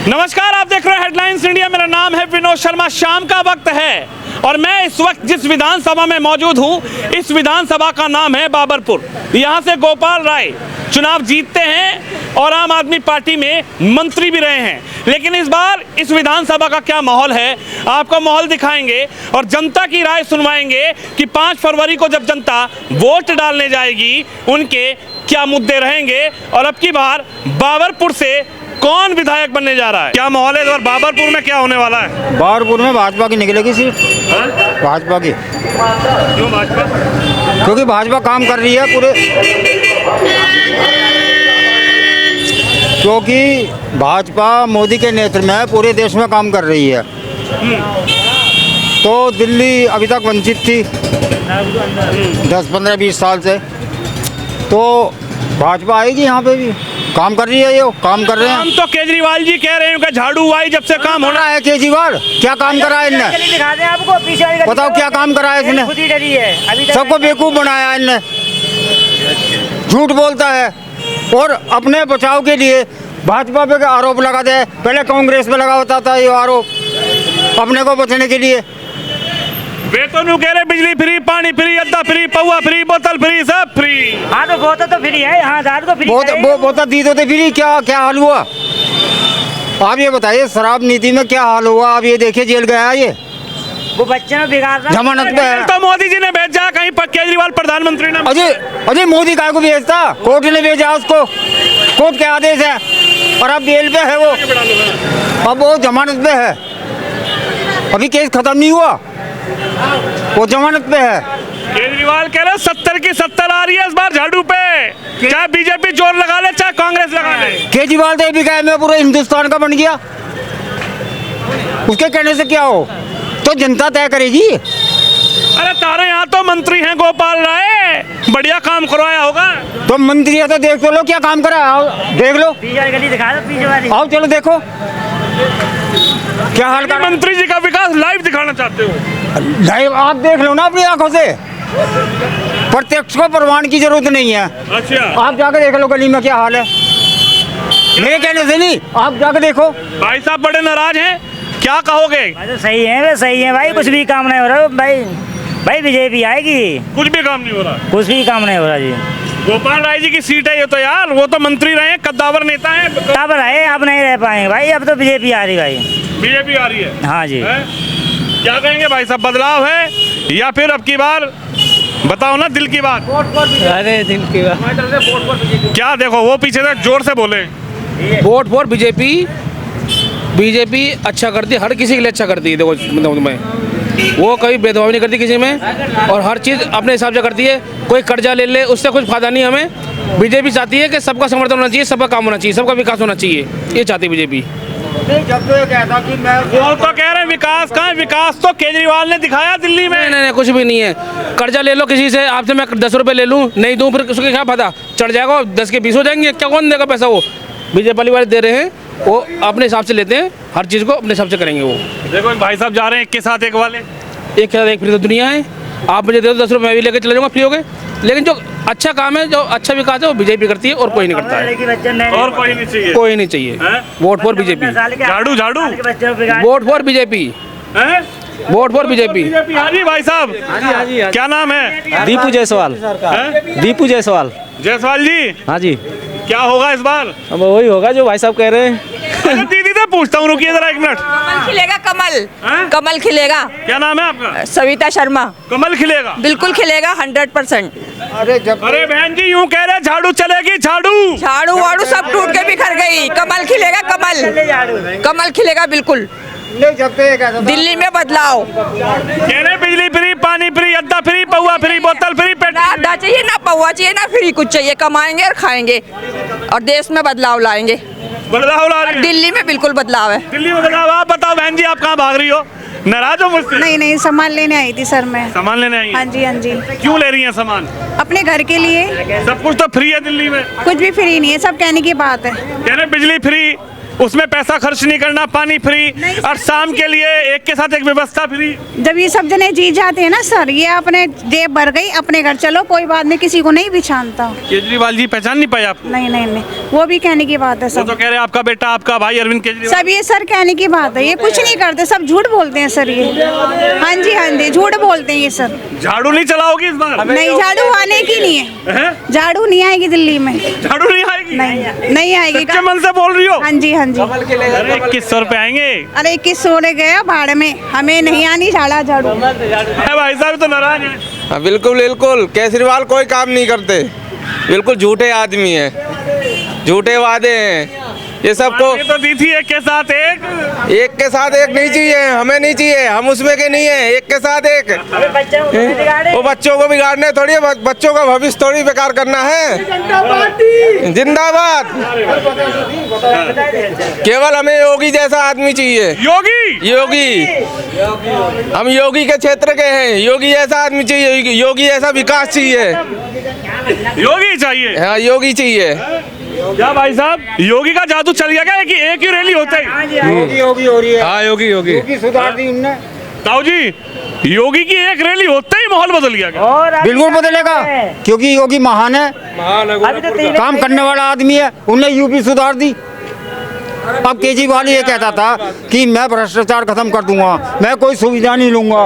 नमस्कार, आप देख रहे हैं हेडलाइंस इंडिया। मेरा नाम है विनोद शर्मा। शाम का वक्त है और मैं इस वक्त जिस विधानसभा में मौजूद हूं, इस विधानसभा का नाम है बाबरपुर। यहां से गोपाल राय चुनाव जीतते हैं और आम आदमी पार्टी में मंत्री भी रहे हैं। लेकिन इस बार इस विधानसभा का क्या माहौल है, आपको माहौल दिखाएंगे और जनता की राय सुनवाएंगे कि 5 फरवरी को जब जनता वोट डालने जाएगी उनके क्या मुद्दे रहेंगे और अब की बार बाबरपुर से कौन विधायक बनने जा रहा है। क्या माहौल है और बाबरपुर में क्या होने वाला है? बाबरपुर में भाजपा की निकलेगी सीट। भाजपा की। क्यों भाजपा? क्योंकि भाजपा काम कर रही है पूरे, क्योंकि भाजपा मोदी के नेतृत्व में पूरे देश में काम कर रही है। तो दिल्ली अभी तक वंचित थी 10, 15, 20 साल से, तो भाजपा आएगी यहाँ पे भी। काम कर रही है, ये काम कर रहे हैं। हम तो केजरीवाल जी कह रहे हैं कि झाड़ू आई जब से काम होना है। केजरीवाल क्या काम करा है इनने? बताओ क्या काम करा है इसने? सबको बेवकूफ बनाया इनने। झूठ बोलता है और अपने बचाव के लिए भाजपा पे आरोप लगाते हैं। पहले कांग्रेस पे लगा होता था ये आरोप अपने को बचने के लिए। वे तो नहीं कह रहे बिजली फ्री, पानी फ्री, अद्दा फ्री, पौवा फ्री, बोतल फ्री, सब फ्री। हाँ तो बोतल तो फ्री है, हाँ दारू तो फ्री बोतल दी तो फ्री। क्या हाल हुआ आप ये बताइए? शराब नीति में क्या हाल हुआ आप ये देखिए। जेल गया ये, वो बच्चे में बिगाड़ रहा जमानत पे है। तो मोदी जी ने भेजा कहीं पर, केजरीवाल प्रधानमंत्री ने। अजय मोदी काय को भेजता? कोर्ट ने भेजा उसको, कोर्ट के आदेश है और अब बेल पे है वो। अब वो जमानत पे है, अभी केस खत्म नहीं हुआ, वो जमानत पे है। केजरीवाल कह रहे 70 की 70 आ रही है इस बार झाड़ू पे, चाहे बीजेपी जोर लगा ले चाहे कांग्रेस लगा ले। केजरीवाल तो भी कहे मैं पूरे हिंदुस्तान का बन गया, उसके कहने से क्या हो, तो जनता तय करेगी। अरे तारे यहाँ तो मंत्री हैं गोपाल राय, बढ़िया काम करवाया होगा। तो मंत्री है तो देख तो लो क्या काम करा, देख लो। गली दिखा दो पीछे वाली। आओ चलो देखो क्या हाल का। मंत्री जी का विकास लाइव दिखाना चाहते हो? लाइव आप देख लो ना अपनी आंखों से, प्रत्यक्ष को प्रमाण की जरूरत नहीं है। अच्छा, आप जाकर देख लो गली में क्या हाल है, मेरे कहने से नहीं, आप जाकर देखो। भाई साहब बड़े नाराज हैं, क्या कहोगे? तो सही है, वे सही है भाई, कुछ भी काम नहीं हो रहा भाई। भाई बीजेपी आएगी, कुछ भी काम नहीं हो रहा, कुछ भी काम नहीं हो रहा जी। गोपाल राय जी की सीट है ये तो यार, वो तो मंत्री रहे हैं, कद्दावर नेता हैं। कब रहे, अब नहीं रह पाएंगे भाई, अब तो बीजेपी आ रही भाई। बीजेपी आ रही है? हाँ जी। क्या कहेंगे भाई साहब, बदलाव है या फिर अब की बार बताओ ना दिल की बात? अरे दिल की बात क्या देखो, वो पीछे से जोर से बोले। Vote for BJP. बीजेपी अच्छा करती है, हर किसी के लिए अच्छा करती है। देखो मैं वो कभी भेदभाव नहीं करती किसी में और हर चीज़ अपने हिसाब से करती है। कोई कर्जा ले ले उससे कुछ फायदा नहीं हमें। बीजेपी चाहती है कि सबका समर्थन होना चाहिए, सबका काम होना चाहिए, सबका विकास होना चाहिए, ये चाहती है बीजेपी। जब तो ये कहता कि मैं वो तो कह रहे हैं विकास कहाँ है? विकास तो केजरीवाल ने दिखाया दिल्ली में। नहीं, कुछ भी नहीं है। कर्जा ले लो किसी से, आपसे मैं 10 रुपये ले लूँ, नहीं दूँ, फिर उसके क्या फायदा? चढ़ जाएगा, 10 के 20 हो जाएंगे, क्या कौन देगा पैसा? वो बीजेपी वाले दे रहे हैं, वो अपने हिसाब से लेते हैं, हर चीज़ को अपने हिसाब से करेंगे वो। देखो भाई साहब जा रहे हैं एक के साथ एक वाले, एक के साथ एक फ्री तो दुनिया है। आप मुझे दे दो 10 रुपये, मैं भी लेकर चले जाऊँगा फ्री हो गए। लेकिन जो अच्छा काम है, जो अच्छा विकास है, वो बीजेपी करती है और कोई नहीं करता है, और कोई नहीं चाहिए। कोई नहीं चाहिए। Vote for BJP. झाड़ू झाड़ू, vote for BJP, vote for BJP. हाँ जी भाई साहब, क्या नाम है? दीपू जायसवाल। दीपू जायसवाल। जायसवाल जी, हाँ जी। क्या होगा इस बार? अब वही होगा जो भाई साहब कह रहे हैं। अच्छा, दीदी से पूछता हूँ, रुकिए जरा 1 मिनट। कमल खिलेगा, कमल। हैं? कमल खिलेगा। क्या नाम है आपका? सविता शर्मा। कमल खिलेगा? बिल्कुल खिलेगा 100%। अरे बहन जी यूं कह रहे झाड़ू चलेगी, झाड़ू झाड़ू वाड़ू सब टूट के बिखर गई। कमल खिलेगा, कमल। कमल खिलेगा बिल्कुल। जब तो ये कहता था दिल्ली में बदलाव। कह रहे बिजली फ्री, पानी फ्री, अद्दा फ्री, पौवा फ्री, बोतल फ्री, ना अड्डा चाहिए, ना पौवा चाहिए, ना फ्री, कुछ चाहिए। कमाएंगे और खाएंगे और देश में बदलाव लाएंगे। बदलाव ला रही है। दिल्ली में बिल्कुल बदलाव है। दिल्ली में बदलाव। आप बताओ बहन जी, आप कहाँ भाग रही हो? नाराज हो मुझसे? नहीं, सामान लेने आई थी सर मैं। सामान लेने आई हाँ हैं? जी, हाँ जी। क्यों ले रही हैं सामान? अपने घर के लिए। सब कुछ तो फ्री है दिल्ली में। कुछ भी फ्री नहीं है, सब कहने की बात है। कह रहे बिजली फ्री, उसमें पैसा खर्च नहीं करना, पानी फ्री, और शाम के लिए एक के साथ एक व्यवस्था फ्री। जब ये सब जने जीत जाते हैं ना सर, ये अपने जेब भर गई, अपने घर चलो, कोई बात नहीं, किसी को नहीं बिछानता। केजरीवाल जी पहचान नहीं पाए आप? नहीं नहीं नहीं, वो भी कहने की बात है वो सब। तो कह रहे हैं आपका बेटा, आपका भाई अरविंद केजरीवाल। सब ये सर कहने की बात है, ये कुछ नहीं करते, सब झूठ बोलते हैं सर ये। हाँ जी, झूठ बोलते हैं ये सर। झाड़ू नहीं चलाओगी इस बार? नहीं, झाड़ू आने की नहीं है, झाड़ू नहीं आएगी दिल्ली में, झाड़ू नहीं आएगी? नहीं आएगी। सच्चे मन से बोल रही हो? हाँ जी। अरे 2100 रुपए आएंगे। अरे 2100 गया भाड़ में, हमें नहीं आनी झाड़ू। भाई साहब तो नाराज है। हाँ, बिल्कुल बिल्कुल, केजरीवाल कोई काम नहीं करते, बिल्कुल झूठे आदमी है, झूठे वादे हैं ये सबको। ये तो दी थी एक के साथ एक नहीं चाहिए, हमें नहीं चाहिए, हम उसमें के नहीं है, एक के साथ एक। वो बच्चों को बिगाड़ने थोड़ी है, बच्चों का भविष्य थोड़ी बेकार करना है। जिंदाबाद। केवल हमें योगी जैसा आदमी चाहिए। योगी हम योगी के क्षेत्र के हैं, योगी जैसा आदमी चाहिए, योगी जैसा विकास चाहिए, योगी चाहिए। हाँ, योगी चाहिए। क्या भाई साहब, योगी का जादू चल गया क्या? कि एक ही रैली होता है? योगी हो रही है। हाँ, योगी सुधार दी उनने। ताऊ जी, योगी की एक रैली होते ही माहौल बदल गया क्या? और बिल्कुल बदलेगा, क्योंकि योगी महान है, अभी तो काम करने वाला आदमी है, उनने यूपी सुधार दी। अब केजरीवाल ये कहता था कि मैं भ्रष्टाचार खत्म कर दूंगा, मैं कोई सुविधा नहीं लूंगा,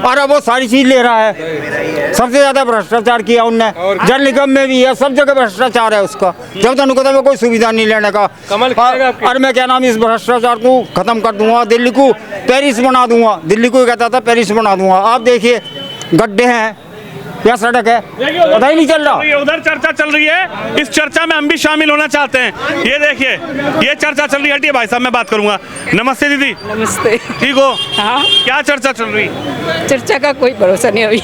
और अब वो सारी चीज ले रहा है। सबसे ज्यादा भ्रष्टाचार किया उनने, जल निगम में भी है, सब जगह भ्रष्टाचार है उसका। जब तक उनको में कोई सुविधा नहीं लेने का, और मैं क्या नाम, इस भ्रष्टाचार को खत्म कर दूंगा, दिल्ली को पेरिस बना दूंगा। दिल्ली को कहता था पेरिस बना दूंगा। आप देखिए, गड्ढे हैं या सड़क है, पता ही नहीं चल रहा। उधर चर्चा चल रही है, इस चर्चा में हम भी शामिल होना चाहते हैं। ये देखिए, ये चर्चा चल रही है। हटिए भाई साहब, मैं बात करूंगा। नमस्ते दीदी। नमस्ते। ठीक हो? हाँ। क्या चर्चा चल रही? चर्चा का कोई भरोसा नहीं अभी,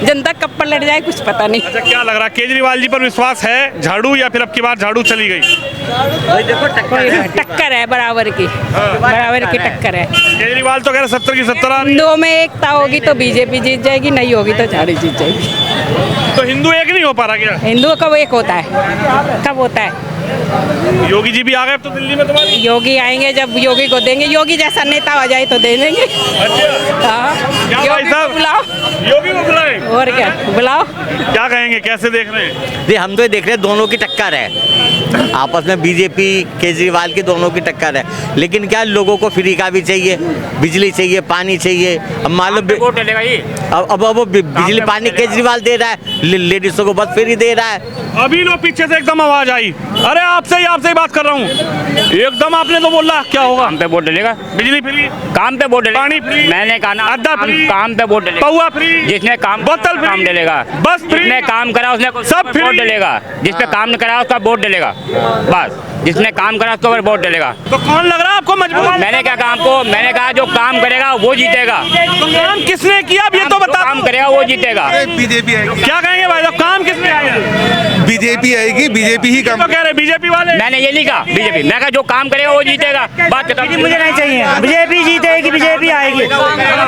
जनता कब पर लड़ जाए कुछ पता नहीं। अच्छा, क्या लग रहा है, केजरीवाल जी पर विश्वास है झाड़ू, या फिर अब की बार झाड़ू चली गई? टक्कर है बराबर की, बराबर की टक्कर है। केजरीवाल तो कह रहे 70 की 70 आ रही है। दो में एकता होगी तो बीजेपी जीत जाएगी, नहीं होगी तो झाड़ू जीत जाएगी। तो हिंदू एक नहीं हो पा रहा क्या? हिंदुओं कब एक होता है, कब होता है? योगी जी भी आ गए अब तो दिल्ली में तुम्हारी। योगी आएंगे, जब योगी को देंगे, योगी जैसा नेता आ जाए तो दे देंगे। हाँ, क्या भाई योगी साहब, को बुलाओ, योगी को बुलाएं। और क्या बुलाओ। क्या कहेंगे, कैसे देख रहे हैं? जी, हम तो ये देख रहे हैं दोनों की टक्कर है आपस में, बीजेपी केजरीवाल की दोनों की टक्कर है। लेकिन क्या लोगों को फ्री का भी चाहिए, बिजली चाहिए, पानी चाहिए। अब मान लो अब वो बिजली पानी केजरीवाल दे रहा है, लेडीजों को बस फ्री दे रहा है। अभी लो पीछे से एकदम आवाज आई। अरे आपसे ही बात कर रहा हूँ। एकदम आपने तो बोला क्या होगा? काम पे वोट डलेगा, बिजली फ्री, काम पे वोट डलेगा, पानी फ्री, मैंने कहा ना, अद्दा फ्री, काम पे वोट डलेगा, पौवा फ्री, जिसने काम बोतल फ्री, काम डलेगा, बस फ्री, जिसने काम करा उसने सब फ्री, वोट डलेगा, जिस पे काम नहीं करा उसका वोट डलेगा, बस जिसने काम करा उसको वोट डलेगा। तो कौन लग रहा है आपको मजबूर? मैंने क्या काम को, मैंने कहा जो काम करेगा वो जीतेगा। तो काम किसने किया अब ये तो बता। काम करेगा वो जीतेगा। बीजेपी आएगी। क्या कहेंगे भाई साहब, काम किसने किया? बीजेपी आएगी, बीजेपी ही काम। तो कह रहे बीजेपी वाले। मैंने ये नहीं कहा बीजेपी, मैं कहा जो काम करेगा वो जीतेगा। बात खत्म। मुझे नहीं चाहिए, बीजेपी जीतेगी, बीजेपी आएगी।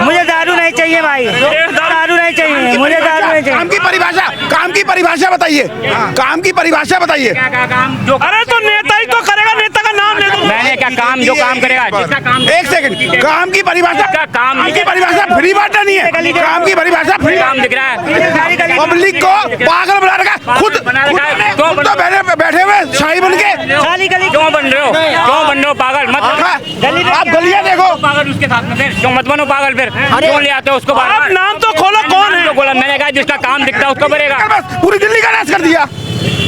मुझे दारू नहीं चाहिए भाई, दारू नहीं चाहिए, मुझे दारू नहीं चाहिए। काम की परिभाषा बताइए, काम की परिभाषा बताइए। अरे तो नेता ही तो करेगा, नेता का नाम ले दो। मैंने क्या काम, जो काम करेगा, जिसका काम। एक सेकंड, काम की परिभाषा, काम की परिभाषा फ्री बांटना नहीं है, काम की परिभाषा फ्री। काम दिख रहा है, पब्लिक को पागल बना रखा, खुद तो बैठे हुए शाही बन के। क्यों बन रहे हो, क्यों बन रहे हो पागल? मत आप गलियां देखो, पागल उसके साथ में, फिर क्यों मत बनो पागल? फिर क्यों ले आते हो उसको बार बार? नाम तो खोलो, कौन है? बोला मैंने कहा जिसका काम दिखता है उसको करेगा। पूरी दिल्ली का नाश कर दिया,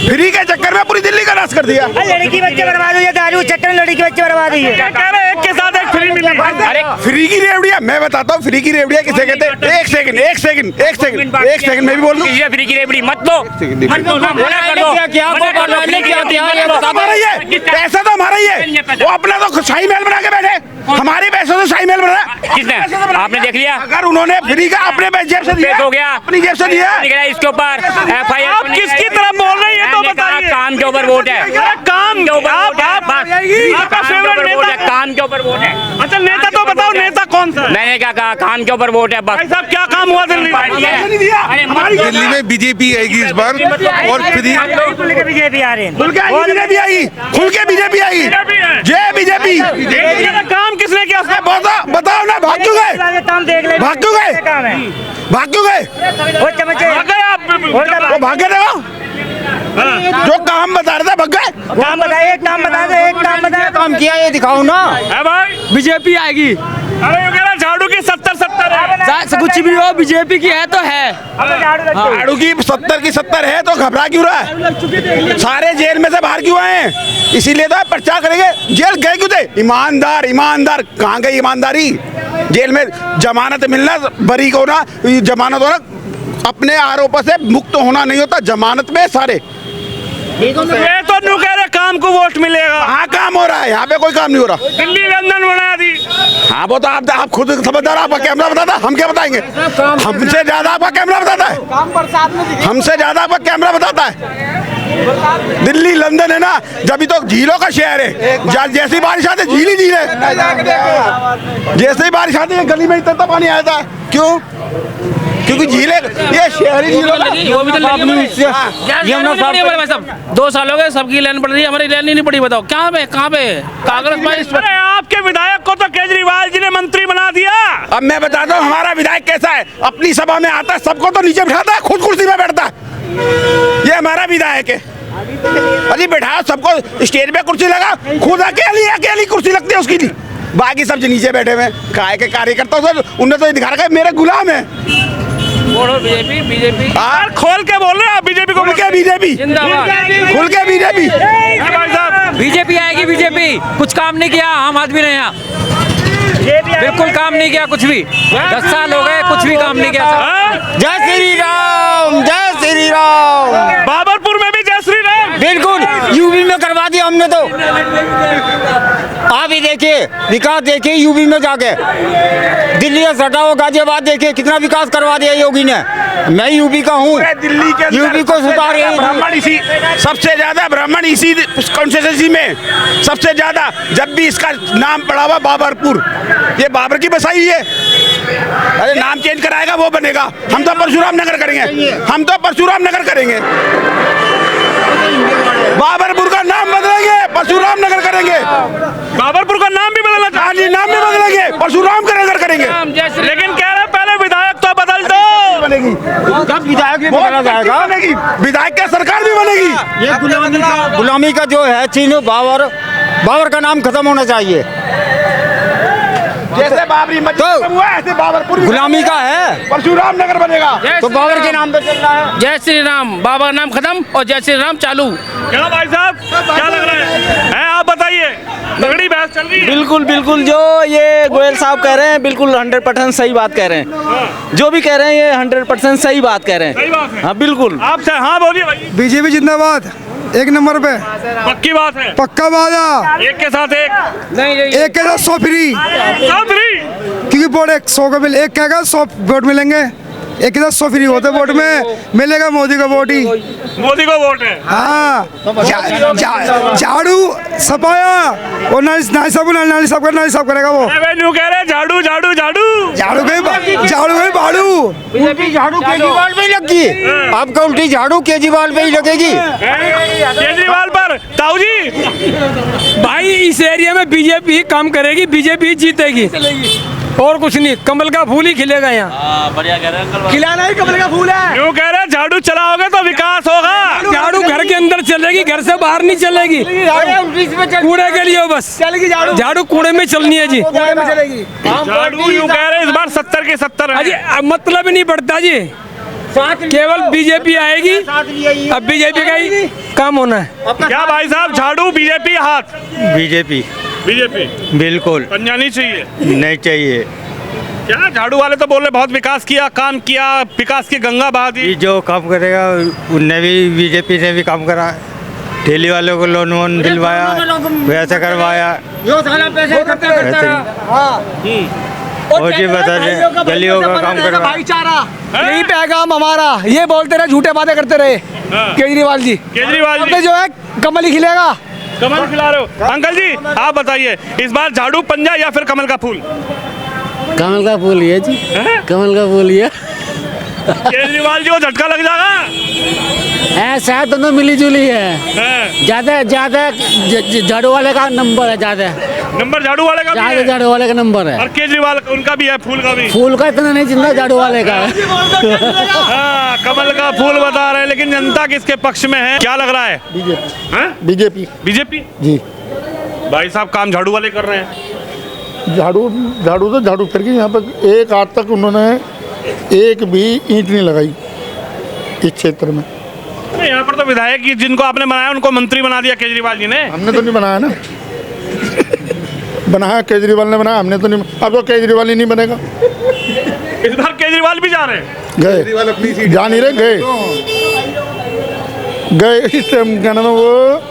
फ्री के चक्कर में पूरी दिल्ली का नाश कर दिया। लड़की बच्चे बर्बाद हुई है, दारू चक्कर में लड़की बच्चे बर्बाद हुई है। क्या कह रहे हैं, एक के साथ एक फ्री मिली? अरे फ्री की रेवड़िया, मैं बताता हूँ फ्री की रेवड़िया किसे कहते हैं। एक सेकंड मैं भी बोल दूं। फ्री की रेवड़ी मत लो, मत लो, मना कर दो। हमारा ये पैसा तो हमारा ही है, वो अपना तो शाही महल बना के बैठे, हमारे पैसों से शाही महल बना। किसने? आपने देख लिया? अगर उन्होंने फ्री का अपने जेब से दिया, हो गया, अपनी जेब से दिया, इसके ऊपर FIR। आप किसकी तरफ बोल रहे हैं ये तो बताइए। काम के ऊपर वोट है, काम के ऊपर। बस आपका फेवरेट नेता काम के ऊपर वोट है। अच्छा नेता तो बताओ, नेता कौन सा है? मैंने क्या कहा, काम के ऊपर वोट है बस। भाई साहब क्या काम हुआ दिल्ली में? दिल्ली में बीजेपी आएगी इस बार और फ्री खुल के बीजेपी आ रहे हैं। खुल के बीजेपी आएगी, खुल के बीजेपी आएगी। जय बीजेपी। काम किसने किया? बताओ ना, भाग क्यों गए? काम देख ले, भाग क्यों गए? काम है भाग क्यों गए? वो चमचे आ गए आप? वो भागे थे जो काम बता रहे थे, भाग गए। काम बताइए, एक काम बता दे, एक काम बता। काम किया ये दिखाओ ना। है भाई बीजेपी आएगी। अरे ये कह रहा झाड़ू की 70 है। कुछ भी हो, बीजेपी की है तो है। झाड़ू की 70 की 70 है तो घबरा क्यों रहा है? सारे जेल में से बाहर क्यों आए हैं? इसीलिए तो पर्चा करेंगे। जेल गए क्यों थे? ईमानदार ईमानदार कहाँ गई ईमानदारी? जेल में जमानत मिलना, बरी को ना जमानत होना, अपने आरोपों से मुक्त होना नहीं होता, जमानत में सारे। ये तो न्यू कह रहे काम को वोट मिलेगा। हाँ काम हो रहा है, यहाँ पे कोई काम नहीं हो रहा। दिल्ली लंदन बना दी। हाँ वो तो आप खुद समझदार, आपका कैमरा बताता, हम क्या बताएंगे? हमसे ज्यादा आपका कैमरा बताता है, हमसे ज्यादा आपका कैमरा बताता है। दिल्ली लंदन है ना, जब तो झीलों का शहर है। जैसी बारिश आती झील ही झील है, जैसे ही बारिश आती है गली में इतना पानी आता है। क्यों? क्योंकि झीलें ये शहरी झीलों सब 2 साल हो गए, सबकी लाइन पड़ रही है, हमारी लाइन ही नहीं पड़ी। बताओ कहाँ पे कांग्रेस? अरे आपके विधायक को तो केजरीवाल जी ने मंत्री बना दिया। अब मैं बताता हूँ हमारा विधायक कैसा है। अपनी सभा में आता है, सबको तो नीचे बिठाता है, खुद कुर्सी में बैठता है। ये हमारा विधायक है। अरे बैठा सबको, स्टेज पे कुर्सी लगा, खुद अकेली कुर्सी लगती है उसकी लिए, बाकी सब नीचे बैठे हुए काय के कार्यकर्ता। उन्हें तो ये दिखा रखा है मेरे गुलाम है। बीजेपी खोल के बोल रहे हैं आप बीजेपी को? खुल के बीजेपी, खुल के बीजेपी। बीजेपी आएगी। बीजेपी कुछ काम नहीं किया आम आदमी ने यहाँ, बिल्कुल काम नहीं किया कुछ भी। 10 साल हो गए, कुछ भी काम नहीं किया। जय श्री राम, जय श्री राम। बाबरपुर में भी जय श्री राम। बिल्कुल, यूपी में करवा दिया हमने तो। आप ही देखिए विकास, देखिए यूपी में जाके, दिल्ली से सटा हुआ गाजियाबाद देखिए कितना विकास करवा दिया योगी ने। मैं यूपी का हूँ, दिल्ली के यूपी को सुधार ब्राह्मण इसी सबसे ज्यादा, ब्राह्मण इसी कॉन्स्टिट्यूंसी में सबसे ज्यादा। जब भी इसका नाम पड़ा हुआ बाबरपुर, ये बाबर की बसाई है। अरे नाम चेंज कराएगा वो बनेगा। हम तो परशुराम नगर करेंगे, हम तो परशुराम नगर करेंगे। बाबरपुर का नाम बदलेंगे, परशुराम नगर करेंगे। बाबरपुर का नाम भी बदलना हाँ जी, नाम भी बदलेंगे, परशुराम का नगर करेंगे। लेकिन कह रहे पहले विधायक तो बदल दो। बनेगी, कब विधायक भी बदला जाएगा? बनेगी, विधायक का सरकार भी बनेगी। ये गुलामी का जो है चिन्ह, बाबर का नाम खत्म होना चाहिए। जैसे बाबरी मस्जिद हुआ ऐसे बाबरपुर गुलामी का है, परशुराम नगर बनेगा। तो बाबर के नाम पे चल रहा है। जय श्री राम, बाबा का नाम खत्म और जय श्री राम चालू। क्या भाई साहब क्या लग रहा है आप बताइए, तगड़ी बहस चल रही है। बिल्कुल बिल्कुल, जो ये गोयल साहब कह रहे हैं बिल्कुल 100% सही बात कह रहे हैं। जो भी कह रहे हैं ये 100% सही बात कह रहे हैं। सही बात है। हाँ बिल्कुल। आपसे हाँ बोलिए भाई। बीजेपी जिंदाबाद, 1 नंबर पे। पक्की बात है, पक्का वादा। एक के साथ एक नहीं एक के साथ 100 फ्री, क्योंकि वोट 100 का मिले, एक कहेगा 100 वोट मिलेंगे, एक के साथ 100 फ्री होते वोट में मिलेगा। मोदी का वोट ही, मोदी को वोट है। हाँ झाड़ू सपाया और नाली साहब का नाली साहब करेगा वो। न्यू कह रहे झाड़ू झाड़ू झाड़ू झाड़ू गई भाड़ू। उल्टी झाड़ू केजरीवाल पे लगी, आपका उल्टी झाड़ू केजरीवाल पे ही लगेगी। केजरीवाल पर ताऊ जी भाई इस एरिया में बीजेपी काम करेगी, बीजेपी जीतेगी और कुछ नहीं। कमल का फूल ही खिलेगा यहाँ। बढ़िया कह रहे हैं, खिलाना ही कमल का फूल है। न्यू कह रहे झाड़ू चलाओगे तो विकास होगा। झाड़ू घर के अंदर चलेगी, घर से बाहर नहीं चलेगी। कूड़े के लिए बस चलेगी झाड़ू, कूड़े में चलनी है जी। झाड़ू यूँ कह रहे इस बार 70 के 70 अजी मतलब ही नहीं पड़ता जी, केवल बीजेपी आएगी, अब बीजेपी का ही काम होना है। क्या भाई साहब झाड़ू बीजेपी हाथ? बीजेपी बिल्कुल पंजानी चाहिए नहीं चाहिए। क्या झाड़ू वाले तो बोल रहे बहुत विकास किया, काम किया, विकास की गंगा बहा दी। जो काम करेगा उनने भी, बीजेपी ने भी काम करा। ठेली वालों को लोन वोन दिलवाया, वैसे करवाया। और जी बता दें गलियों का काम करवा। भाईचारा यही पैगाम हमारा, ये बोलते रहे, झूठे बातें करते रहे केजरीवाल जी। केजरीवाल जी जो है कमल ही खिलेगा, कमल खिला रहे हो। अंकल जी आप बताइए, इस बार झाड़ू पंजा या फिर कमल का फूल? कमल का फूल है जी, कमल का फूल है। केजरीवाल जी को झटका लग जाएगा? शायद दोनों मिली जुली है। ज्यादा झाड़ू वाले का नंबर है, ज्यादा नंबर झाड़ू वाले का भी है? झाड़ू वाले का नंबर है। और केजरीवाल उनका भी है, फूल का भी? फूल का इतना नहीं जितना झाड़ू वाले का है। हाँ, कमल का फूल बता रहे हैं, लेकिन जनता किसके पक्ष में है, क्या लग रहा है? बीजेपी। बीजेपी जी भाई साहब, काम झाड़ू वाले कर रहे हैं। झाड़ू करके यहाँ पर एक आज तक उन्होंने एक भी ईंट नहीं लगाई इस क्षेत्र में। यहाँ पर तो विधायक जिनको आपने बनाया उनको मंत्री बना दिया केजरीवाल जी ने। हमने तो नहीं बनाया ना। बनाया केजरीवाल ने बनाया, हमने तो नहीं। अब तो केजरीवाल ही नहीं बनेगा। इस बार केजरीवाल भी जा रहे हैं? गए, जा नहीं रहे, गए इस टाइम क्या नाम है, वो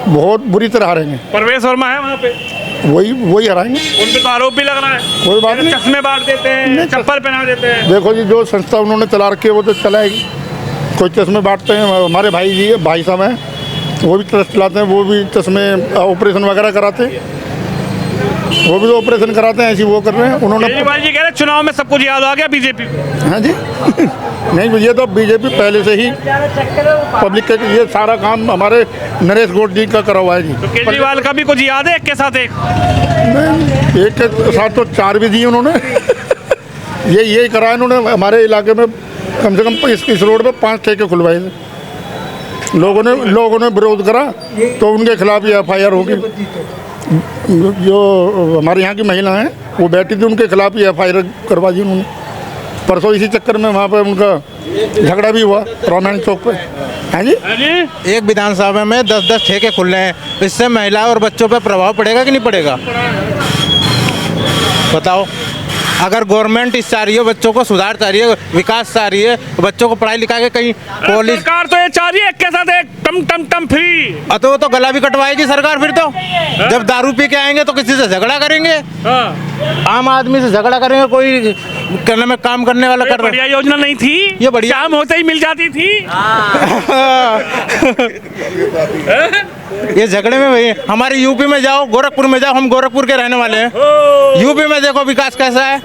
बहुत बुरी तरह हारेंगे। परवेश वर्मा है वहाँ पे, वही हराएंगे। उन पे तो आरोप भी लग रहा है, कोई बात नहीं। चश्मे बांट देते हैं, चप्पल पहना देते हैं। देखो जी, जो संस्था उन्होंने चला रखी है वो तो चलाएगी। कोई चश्मे बांटते हैं, हमारे भाई साहब हैं, वो भी ट्रस्ट चलाते हैं, वो भी चश्मे ऑपरेशन वगैरह कराते हैं, वो भी तो ऑपरेशन कराते हैं, ऐसी वो कर रहे हैं। उन्होंने केजरीवाल जी कह रहे चुनाव में सब कुछ याद आ गया बीजेपी को। हाँ जी। नहीं, ये तो बीजेपी पहले से ही पब्लिक का ये सारा काम हमारे नरेश गौड़ जी का करा हुआ है जी। तो केजरीवाल का भी कुछ याद है? एक के साथ एक? नहीं, एक के साथ तो 4 भी दिए उन्होंने। यही करा इन्होंने हमारे इलाके में। कम से कम इस रोड पे 5 ठेके खुलवाए थे। लोगों ने विरोध करा तो उनके खिलाफ ही FIR होगी। जो हमारे यहाँ की महिला हैं वो बैठी थी, उनके खिलाफ ही FIR करवा दी उन्होंने। परसों इसी चक्कर में वहाँ पे उनका झगड़ा भी हुआ रामायण चौक पे। हाँ जी। एक विधानसभा में 10-10 ठेके खुल रहे हैं, इससे महिलाओं और बच्चों पे प्रभाव पड़ेगा कि नहीं पड़ेगा? बताओ। अगर गवर्नमेंट इस चाह रही है, बच्चों को सुधार चाह रही है, विकास चाह रही है, बच्चों को पढ़ाई लिखा के कहीं कॉलेज, सरकार तो ये चाह रही है एक के साथ एक टम फ्री। तो गला भी कटवाएगी सरकार फिर तो। जब दारू पी के आएंगे तो किसी से झगड़ा करेंगे। आम आदमी से झगड़ा करेंगे, कोई करने में काम करने वाला कर। बढ़िया योजना नहीं थी ये? बढ़िया काम होते ही मिल जाती थी। ये झगड़े में भाई, हमारे यूपी में जाओ, गोरखपुर में जाओ, हम गोरखपुर के रहने वाले हैं। यूपी में देखो विकास कैसा है,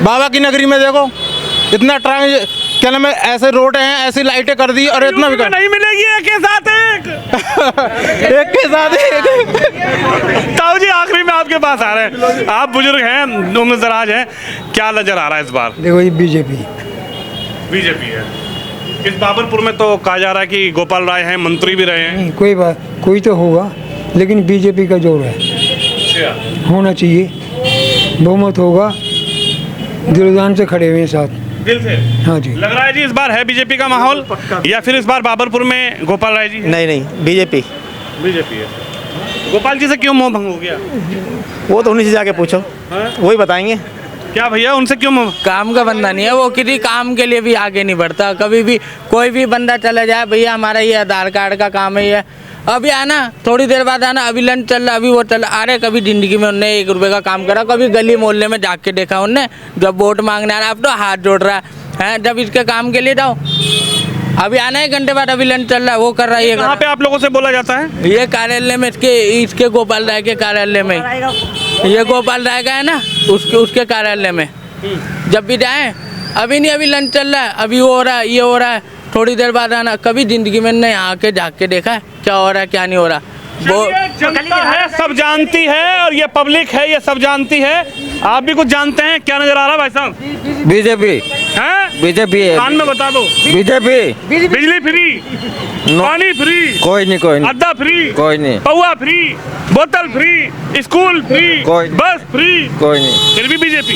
बाबा की नगरी में देखो, इतना क्या नाम है, ऐसे रोड हैं, ऐसी लाइटें कर दी और इतना विकास नहीं मिलेगी एक के साथ एक। एक के साथ एक। ताऊ जी आखिरी में आपके पास आ रहे हैं, आप बुजुर्ग हैं, उम्रदराज हैं, क्या नजर आ रहा है इस बार? देखो ये बीजेपी है। इस बाबरपुर में तो कहा जा रहा है कि गोपाल राय हैं, मंत्री भी रहे हैं। कोई तो होगा, लेकिन बीजेपी का जोर है, होना चाहिए, बहुमत होगा, दिलदान से खड़े हुए हैं साथ, दिल से। हाँ जी। लग रहा है जी इस बार है बीजेपी का माहौल, या फिर इस बार बाबरपुर में गोपाल राय जी? नहीं, बीजेपी है। गोपाल जी से क्यों मोह भंग हो गया? वो तो उन्हीं से जाके पूछो, वही बताएंगे। क्या भैया, उनसे क्यों मोह? काम का बंदा नहीं है वो, किसी काम के लिए भी आगे नहीं बढ़ता। कभी भी कोई भी बंदा चला जाए, भैया हमारा ये आधार कार्ड का काम है, ये अभी आना, थोड़ी देर बाद आना, अभी लंच चल रहा, अभी वो चल रहा। अरे कभी जिंदगी में उनने 1 रुपये का काम करा? कभी गली मोहल्ले में जाके देखा उनने? जब वोट मांगने आ रहा, अब तो हाथ जोड़ रहा है। जब इसके काम के लिए जाओ, अभी आना 1 घंटे बाद, अभी लंच चल रहा है, वो कर रहा है, ये कहाँ पे आप लोगों से बोला जाता है? ये कार्यालय में, इसके गोपाल राय के कार्यालय में, ये गोपाल राय का है ना, उसके कार्यालय में जब भी जाए, अभी नहीं, अभी लंच चल रहा है, अभी वो हो रहा है, ये हो रहा है, थोड़ी देर बाद आना। कभी जिंदगी में नहीं आके झाँक के देखा है क्या हो रहा है क्या नहीं हो रहा? वो जनता है, सब जानती है, और ये पब्लिक है, ये सब जानती है। आप भी कुछ जानते हैं? क्या नजर आ रहा है भाई साहब? बीजेपी है, बीजेपी है। कान में बता दो। बीजेपी। बिजली फ्री, पानी फ्री, कोई नहीं, अद्दा फ्री, कोई नहीं, पौवा फ्री, बोतल फ्री, स्कूल फ्री, बस फ्री, कोई नहीं, फिर भी बीजेपी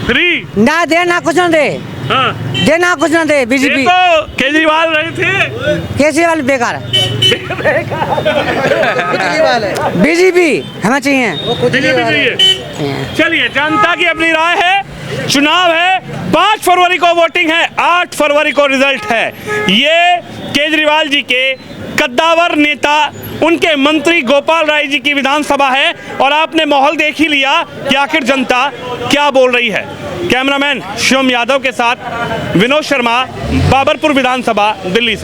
फ्री ना दे, ना कुछ ना दे, दे ना कुछ ना दे। बीजेपी तो केजरीवाल रहे थे, केजरीवाल बेकार है, बीजेपी हमें चाहिए, बीजेपी चाहिए। चलिए, जनता की अपनी राय है, चुनाव है, 5 फरवरी को वोटिंग है, 8 फरवरी को रिजल्ट है। ये केजरीवाल जी के कद्दावर नेता उनके मंत्री गोपाल राय जी की विधानसभा है और आपने माहौल देख ही लिया कि आखिर जनता क्या बोल रही है। कैमरामैन शिवम यादव के साथ विनोद शर्मा, बाबरपुर विधानसभा, दिल्ली से।